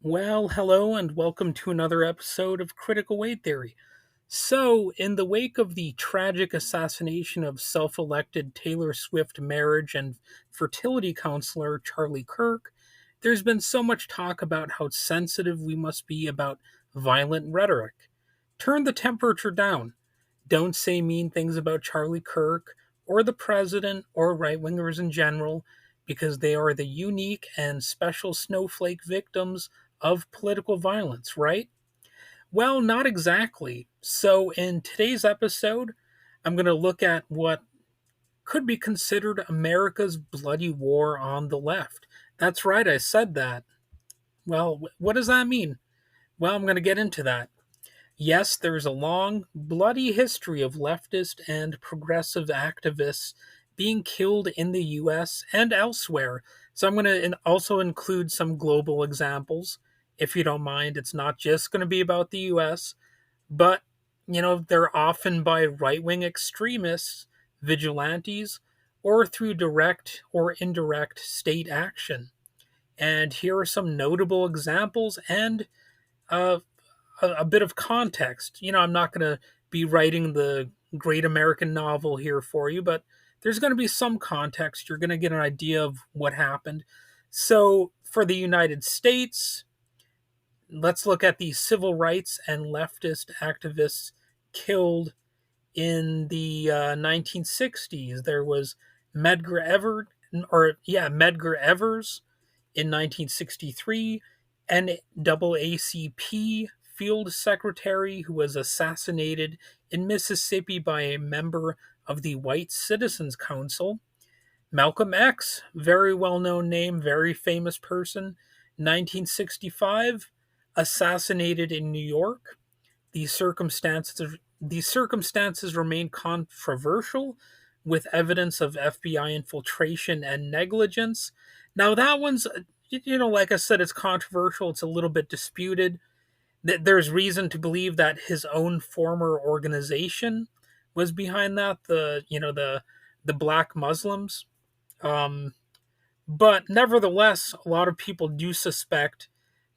Well, hello and welcome to another episode of Critical Weight Theory. So, in the wake of the tragic assassination of self elected Taylor Swift marriage and fertility counselor Charlie Kirk, there's been so much talk about how sensitive we must be about violent rhetoric. Turn the temperature down. Don't say mean things about Charlie Kirk or the president or right wingers in general because they are the unique and special snowflake victims of political violence, right? Well, not exactly. So, in today's episode, I'm going to look at what could be considered America's bloody war on the left. That's right, I said that. Well, what does that mean? Well, I'm going to get into that. Yes, there's a long, bloody history of leftist and progressive activists being killed in the US and elsewhere. So I'm going to also include some global examples. If you don't mind, it's not just going to be about the US, but they're often by right-wing extremists, vigilantes, or through direct or indirect state action. And here are some notable examples and uh, a bit of context. I'm not going to be writing the great American novel here for you, but there's going to be some context. You're going to get an idea of what happened. So, for the United States, let's look at the civil rights and leftist activists killed in the 1960s. There was Medgar Evers, Medgar Evers in 1963, NAACP field secretary who was assassinated in Mississippi by a member of the White Citizens Council. Malcolm X, very well known name, very famous person, 1965, assassinated in New York. These circumstances remain controversial, with evidence of FBI infiltration and negligence. Now that one's, like I said, it's controversial. It's a little bit disputed. There's reason to believe that his own former organization was behind that. The Black Muslims. Um, but nevertheless, a lot of people do suspect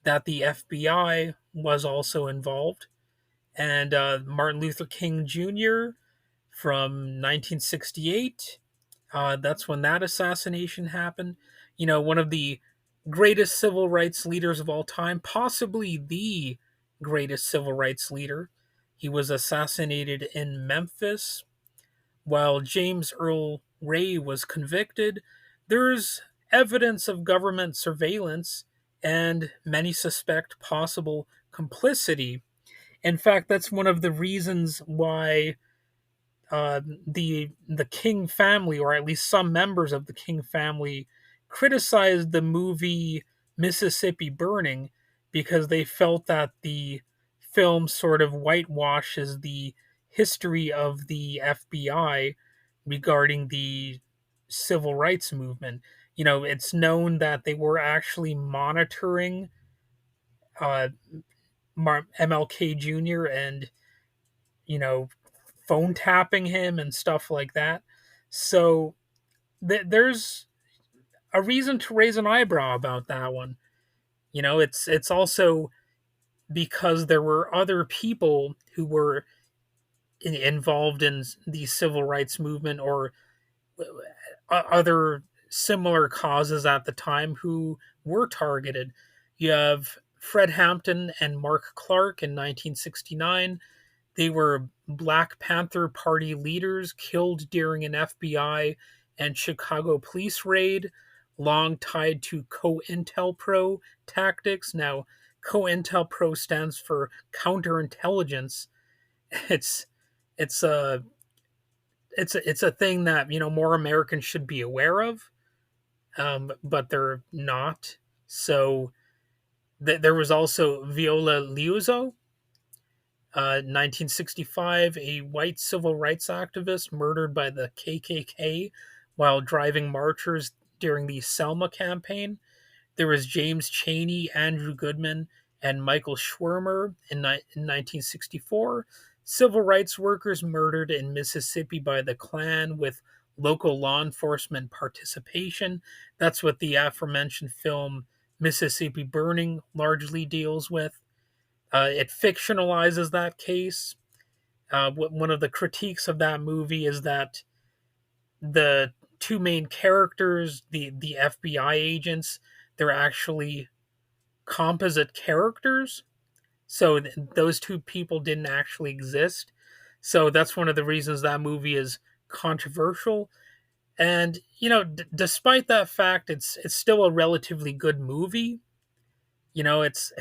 that the FBI was also involved. And Martin Luther King Jr. from 1968. That's when that assassination happened. One of the greatest civil rights leaders of all time, possibly the greatest civil rights leader. He was assassinated in Memphis while James Earl Ray was convicted. There's evidence of government surveillance, and many suspect possible complicity. In fact, that's one of the reasons why the King family, or at least some members of the King family, criticized the movie Mississippi Burning because they felt that the film sort of whitewashes the history of the FBI regarding the civil rights movement. It's known that they were actually monitoring uh, MLK Jr. and you know, phone tapping him and stuff like that. So there's a reason to raise an eyebrow about that one. It's also because there were other people who were involved in the civil rights movement or other similar causes at the time who were targeted. You have Fred Hampton and Mark Clark in 1969. They were Black Panther Party leaders killed during an FBI and Chicago police raid, long tied to COINTELPRO tactics. Now, COINTELPRO stands for counterintelligence. It's it's a it's a thing that more Americans should be aware of, but they're not. So there was also Viola Liuzzo, 1965, a white civil rights activist murdered by the KKK while driving marchers during the Selma campaign. There was James Chaney, Andrew Goodman, and Michael Schwerner in 1964. Civil rights workers murdered in Mississippi by the Klan with local law enforcement participation. That's what the aforementioned film Mississippi Burning largely deals with. It fictionalizes that case. One of the critiques of that movie is that the two main characters, the FBI agents, they're actually composite characters. So those two people didn't actually exist. So that's one of the reasons that movie is controversial. And despite that fact, it's still a relatively good movie. It's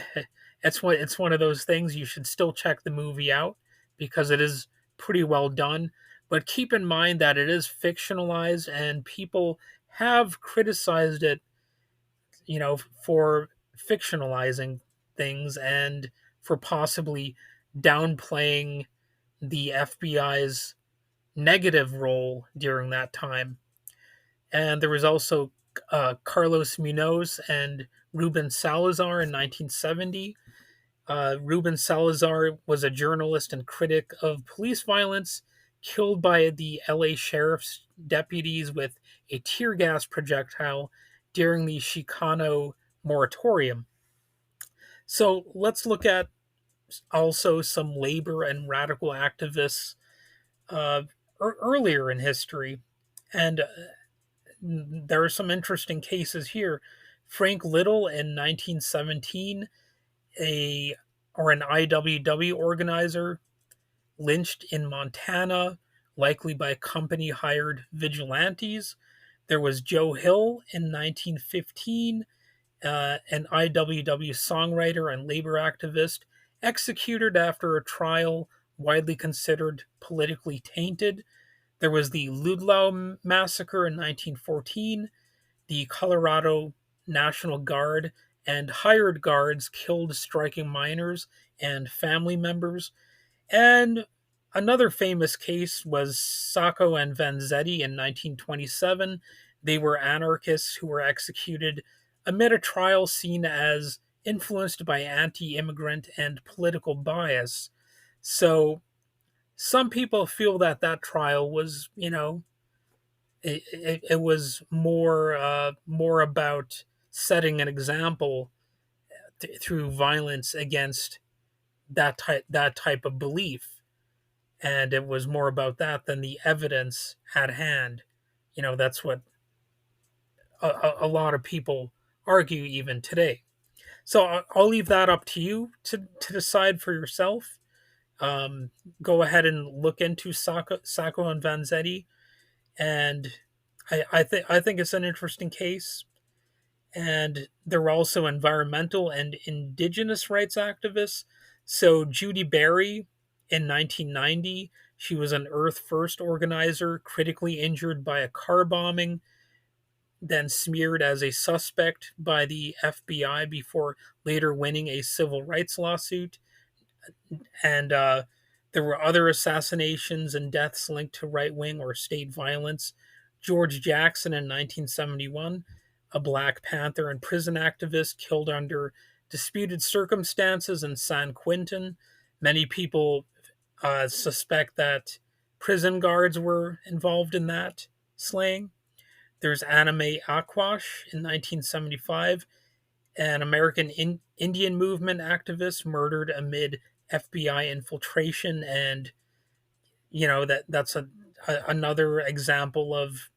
it's one of those things you should still check the movie out because it is pretty well done. But keep in mind that it is fictionalized and people have criticized it, for fictionalizing things and for possibly downplaying the FBI's negative role during that time. And there was also Carlos Munoz and Ruben Salazar in 1970. Ruben Salazar was a journalist and critic of police violence, killed by the LA sheriff's deputies with a tear gas projectile during the Chicano moratorium. So let's look at also some labor and radical activists uh, earlier in history. And there are some interesting cases here. Frank Little in 1917, a or an IWW organizer, lynched in Montana, likely by company hired vigilantes. There was Joe Hill in 1915, an IWW songwriter and labor activist, executed after a trial widely considered politically tainted. There was the Ludlow massacre in 1914. The Colorado National Guard and hired guards killed striking miners and family members. And another famous case was Sacco and Vanzetti in 1927. They were anarchists who were executed amid a trial seen as influenced by anti immigrant and political bias. So some people feel that that trial was, it was more about setting an example through violence against that type of belief, and it was more about that than the evidence at hand. That's what a lot of people argue even today. So I'll leave that up to you to decide for yourself. Go ahead and look into Sacco and Vanzetti, and I think it's an interesting case. And there were also environmental and indigenous rights activists. So Judy Berry in 1990, she was an Earth First organizer, critically injured by a car bombing, then smeared as a suspect by the FBI before later winning a civil rights lawsuit. And there were other assassinations and deaths linked to right wing or state violence. George Jackson in 1971, a Black Panther and prison activist killed under disputed circumstances in San Quentin. Many people suspect that prison guards were involved in that slaying. There's Anime Aquash in 1975, an American Indian movement activist murdered amid FBI infiltration, and that's another example of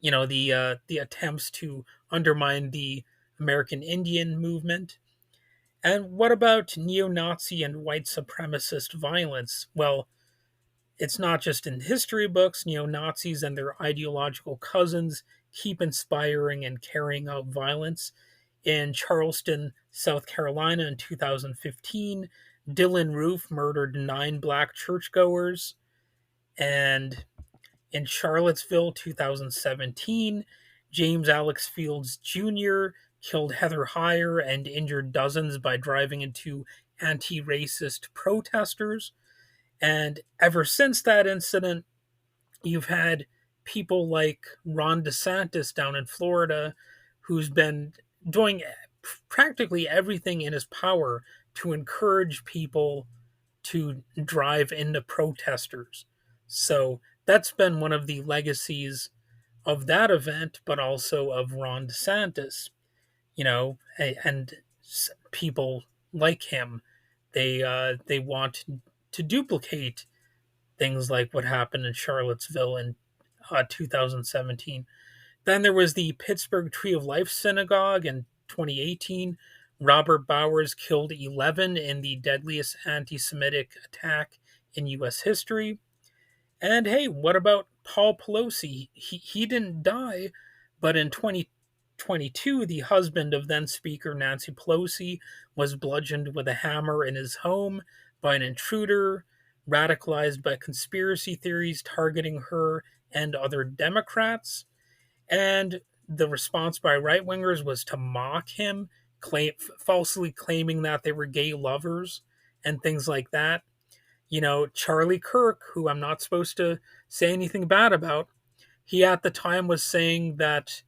the attempts to undermine the American Indian movement. And what about neo-Nazi and white supremacist violence? Well, it's not just in history books. Neo-Nazis and their ideological cousins keep inspiring and carrying out violence. In Charleston, South Carolina in 2015, Dylan Roof murdered 9 black churchgoers. And in Charlottesville, 2017, James Alex Fields Jr. killed Heather Heyer and injured dozens by driving into anti racist protesters. And ever since that incident, you've had people like Ron DeSantis down in Florida who's been doing practically everything in his power to encourage people to drive into protesters. So that's been one of the legacies of that event, but also of Ron DeSantis. and people like him, they want to duplicate things like what happened in Charlottesville in 2017. Then there was the Pittsburgh Tree of Life Synagogue in 2018. Robert Bowers killed 11 in the deadliest anti Semitic attack in U.S. history. And hey, what about Paul Pelosi? He didn't die, but in 2022, the husband of then Speaker Nancy Pelosi was bludgeoned with a hammer in his home by an intruder, radicalized by conspiracy theories targeting her and other Democrats. And the response by right wingers was to mock him, falsely claiming that they were gay lovers and things like that. Charlie Kirk, who I'm not supposed to say anything bad about, he at the time was saying that,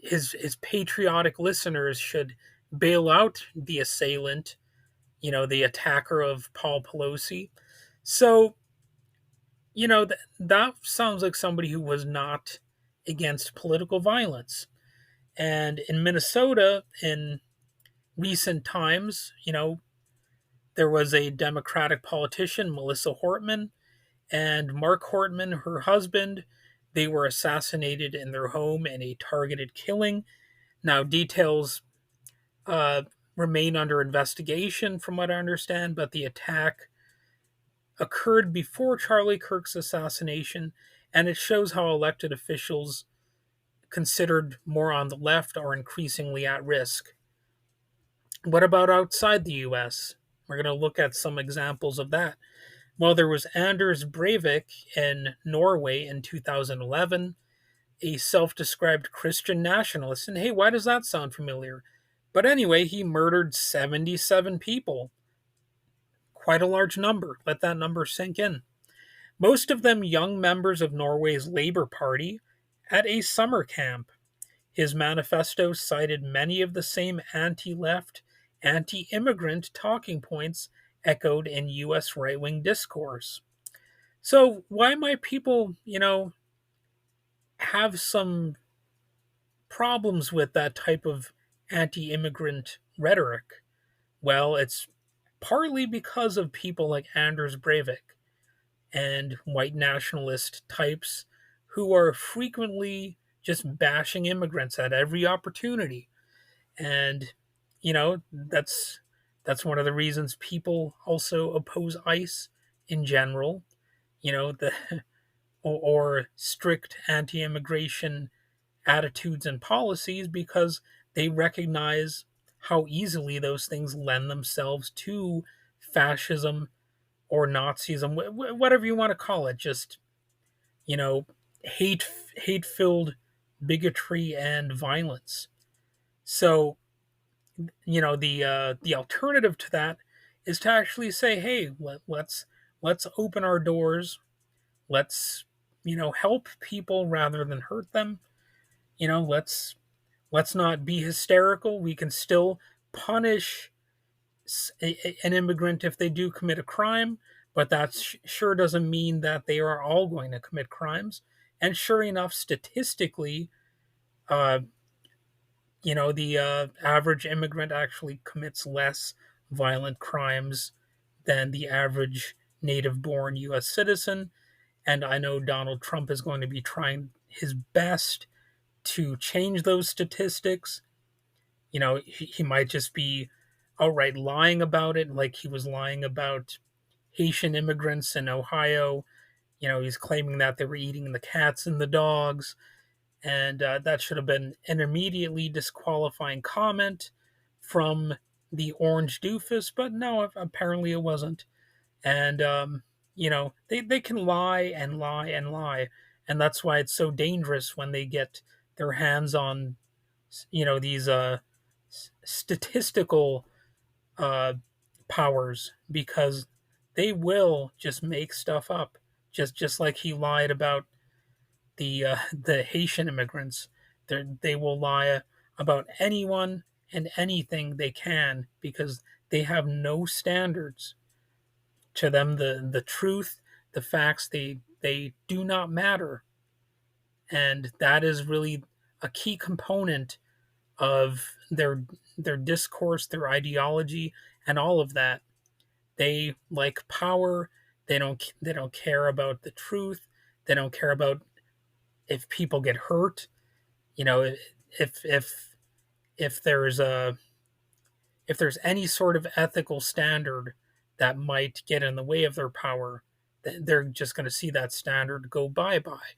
his patriotic listeners should bail out the assailant, the attacker of Paul Pelosi. So, that sounds like somebody who was not against political violence. And in Minnesota, in recent times, there was a Democratic politician, Melissa Hortman, and Mark Hortman, her husband. They were assassinated in their home in a targeted killing. Now, details uh, remain under investigation, from what I understand, but the attack occurred before Charlie Kirk's assassination, and it shows how elected officials considered more on the left are increasingly at risk. What about outside the US? We're going to look at some examples of that. Well, there was Anders Breivik in Norway in 2011, a self described Christian nationalist. And hey, why does that sound familiar? But anyway, he murdered 77 people. Quite a large number. Let that number sink in. Most of them young members of Norway's Labour Party at a summer camp. His manifesto cited many of the same anti left, anti immigrant talking points echoed in U.S. right wing discourse. So, why might people, have some problems with that type of anti immigrant rhetoric? Well, it's partly because of people like Anders Breivik and white nationalist types who are frequently just bashing immigrants at every opportunity. And that's one of the reasons people also oppose ICE in general, the or strict anti-immigration attitudes and policies, because they recognize how easily those things lend themselves to fascism or Nazism, whatever you want to call it, just you know, hate-filled bigotry and violence. So, the alternative to that is to actually say, hey, let's open our doors. Let's help people rather than hurt them. Let's not be hysterical. We can still punish an immigrant if they do commit a crime, but that sure doesn't mean that they are all going to commit crimes. And sure enough, statistically, uh, the average immigrant actually commits less violent crimes than the average native born U.S. citizen. And I know Donald Trump is going to be trying his best to change those statistics. He might just be outright lying about it, like he was lying about Haitian immigrants in Ohio. He's claiming that they were eating the cats and the dogs, and that should have been an immediately disqualifying comment from the orange doofus, but no, apparently it wasn't. And they can lie and lie and lie, and that's why it's so dangerous when they get their hands on these statistical uh, powers, because they will just make stuff up, just like he lied about the Haitian immigrants. They will lie about anyone and anything they can, because they have no standards. To them, the truth, the facts, they do not matter, and that is really a key component of their discourse, their ideology, and all of that. They like power. They don't care about the truth. They don't care about if people get hurt. You know, if there's a if there's any sort of ethical standard that might get in the way of their power, they're just going to see that standard go bye bye.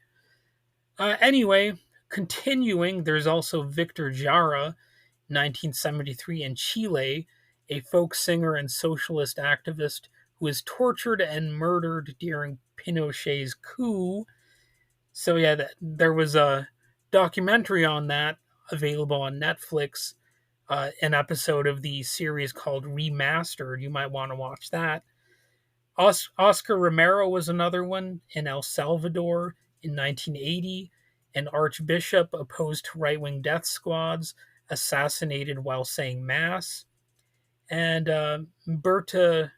Anyway, continuing, there's also Victor Jara, 1973 in Chile, a folk singer and socialist activist who was tortured and murdered during Pinochet's coup. So yeah, there was a documentary on that available on Netflix, an episode of the series called Remastered. You might want to watch that. Oscar Romero was another one in El Salvador in 1980. An archbishop opposed to right wing death squads, assassinated while saying Mass. And Berta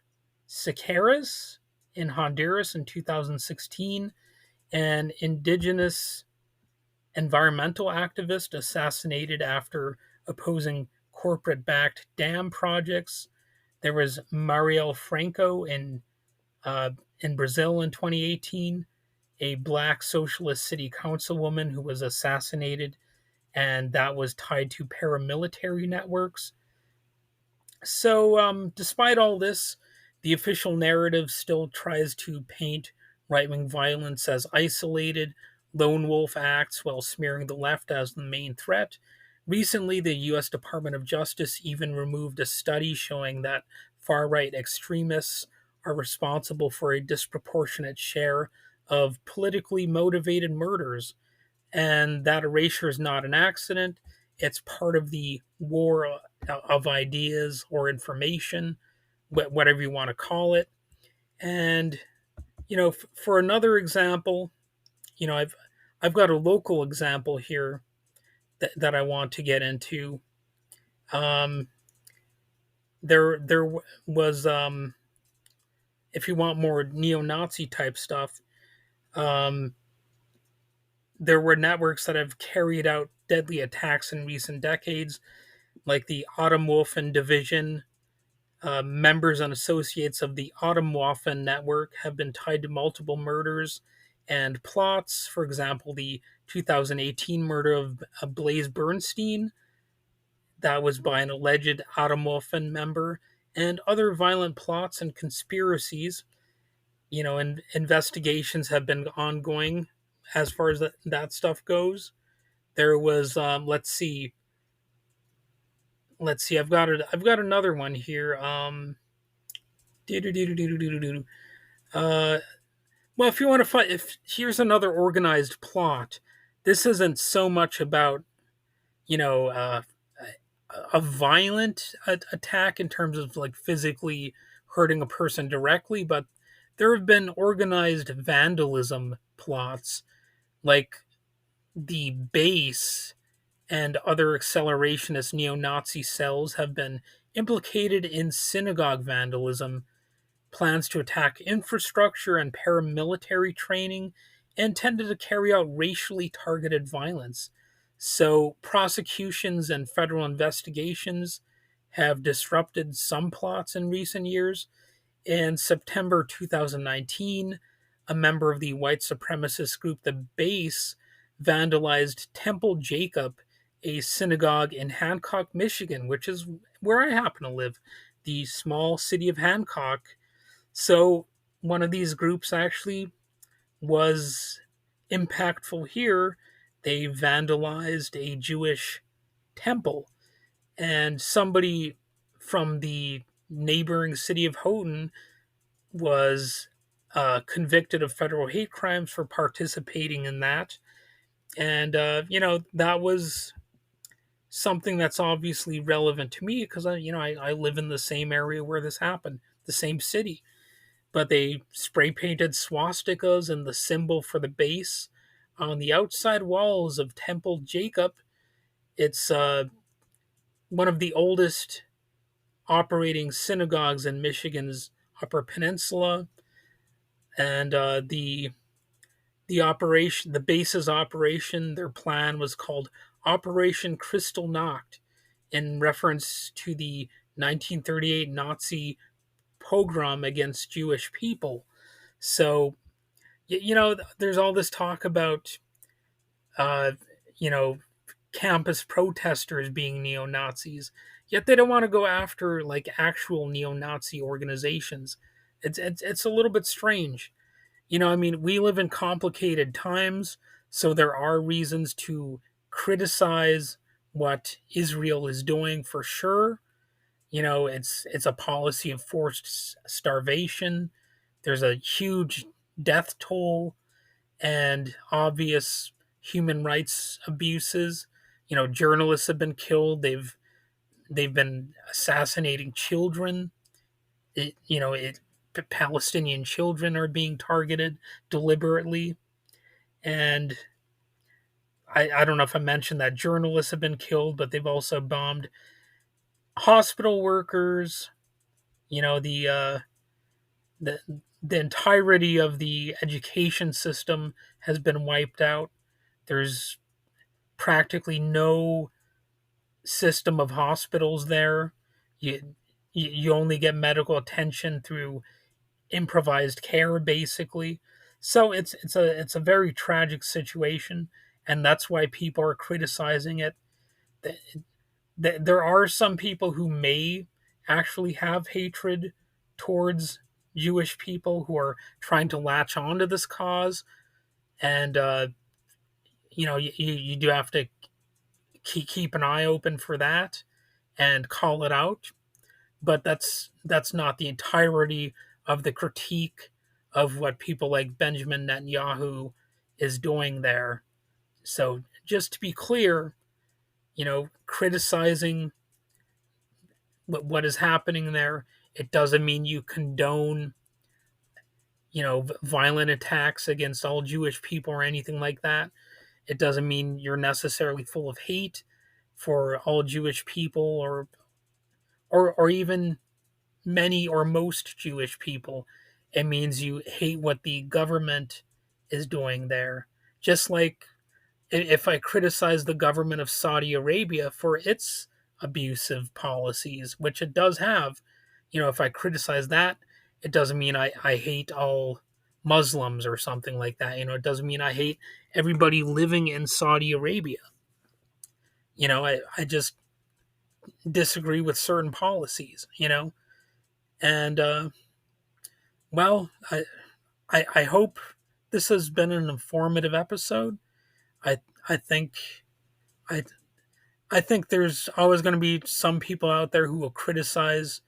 Sequeires in Honduras in 2016. An indigenous environmental activist assassinated after opposing corporate backed dam projects. There was Marielle Franco in Brazil in 2018, a black socialist city councilwoman who was assassinated, and that was tied to paramilitary networks. So, despite all this, the official narrative still tries to paint right wing violence as isolated, lone wolf acts while smearing the left as the main threat. Recently, the U.S. Department of Justice even removed a study showing that far right extremists are responsible for a disproportionate share of politically motivated murders, and that erasure is not an accident. It's part of the war of ideas or information, whatever you want to call it. And for another example, I've got a local example here that I want to get into. Um, there was if you want more neo-Nazi type stuff, um, there were networks that have carried out deadly attacks in recent decades, like the Atomwaffen Division. Members and associates of the Atomwaffen network have been tied to multiple murders and plots. For example, the 2018 murder of Blaise Bernstein, that was by an alleged Atomwaffen member, and other violent plots and conspiracies. And investigations have been ongoing as far as that stuff goes. There was, let's see. I've got another one here. Uh, well, if you want to find, if here's another organized plot, this isn't so much about you know uh, a violent attack in terms of like physically hurting a person directly, but there have been organized vandalism plots, like the base and other accelerationist neo-Nazi cells have been implicated in synagogue vandalism, plans to attack infrastructure and paramilitary training, and tended to carry out racially targeted violence. So, prosecutions and federal investigations have disrupted some plots in recent years. In September 2019, a member of the white supremacist group The Base vandalized Temple Jacob, a synagogue in Hancock, Michigan, which is where I happen to live, the small city of Hancock. So, one of these groups actually was impactful here. They vandalized a Jewish temple, and somebody from the neighboring city of Houghton was convicted of federal hate crimes for participating in that. And, that was something that's obviously relevant to me because I live in the same area where this happened, the same city. But they spray painted swastikas and the symbol for the base on the outside walls of Temple Jacob. It's one of the oldest operating synagogues in Michigan's Upper Peninsula, and the base's operation, their plan was called Operation Crystal Nacht in reference to the 1938 Nazi pogrom against Jewish people. So, there's all this talk about, uh, you know, campus protesters being neo Nazis, yet they don't want to go after like actual neo Nazi organizations. It's a little bit strange. I mean, we live in complicated times, so there are reasons to criticize what Israel is doing for sure. It's a policy of forced starvation. There's a huge death toll and obvious human rights abuses. Journalists have been killed. They've been assassinating children. Palestinian children are being targeted deliberately. And I don't know if I mentioned that journalists have been killed, but they've also bombed hospital workers. You know, the the entirety of the education system has been wiped out. There's practically no system of hospitals there. You only get medical attention through improvised care, basically. So it's a very tragic situation, and that's why people are criticizing it. There are some people who may actually have hatred towards Jewish people who are trying to latch onto this cause, and you do have to keep an eye open for that and call it out. But that's not the entirety of the critique of what people like Benjamin Netanyahu is doing there. So just to be clear, criticizing what is happening there, it doesn't mean you condone, violent attacks against all Jewish people or anything like that. It doesn't mean you're necessarily full of hate for all Jewish people or even many or most Jewish people. It means you hate what the government is doing there. Just like if I criticize the government of Saudi Arabia for its abusive policies, which it does have, if I criticize that, it doesn't mean I hate all Muslims or something like that. It doesn't mean I hate everybody living in Saudi Arabia. I just disagree with certain policies, and well, I hope this has been an informative episode. I I think I I think there's always going to be some people out there who will criticize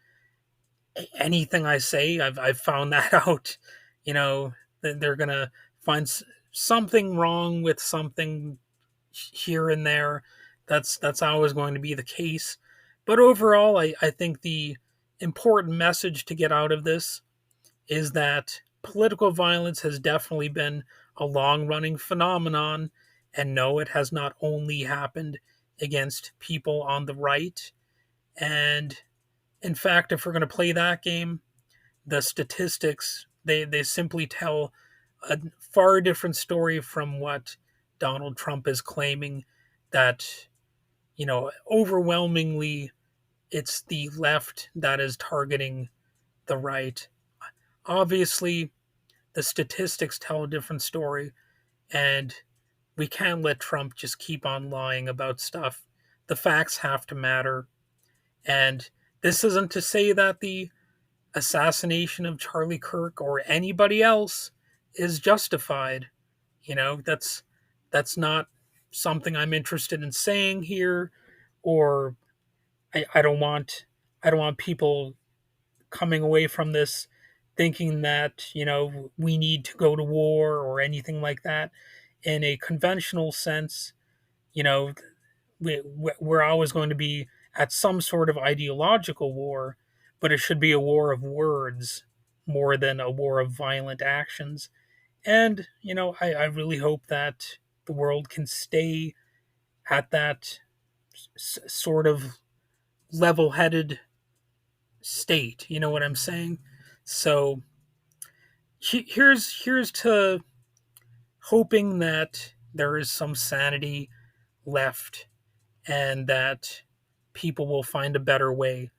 anything I say. I've found that out. That they're going to find something wrong with something here and there. That's always going to be the case. But overall, I think the important message to get out of this is that political violence has definitely been a long running phenomenon. And no, it has not only happened against people on the right. And in fact, if we're going to play that game, the statistics, they simply tell a far different story from what Donald Trump is claiming, that, overwhelmingly it's the left that is targeting the right. Obviously, the statistics tell a different story, and we can't let Trump just keep on lying about stuff. The facts have to matter. And this isn't to say that the assassination of Charlie Kirk or anybody else is justified. That's not something I'm interested in saying here, or I don't want people coming away from this thinking that, we need to go to war or anything like that. In a conventional sense, you know, we're always going to be at some sort of ideological war, but it should be a war of words more than a war of violent actions. And, I really hope that the world can stay at that sort of level headed state. You know what I'm saying? So here's to hoping that there is some sanity left and that people will find a better way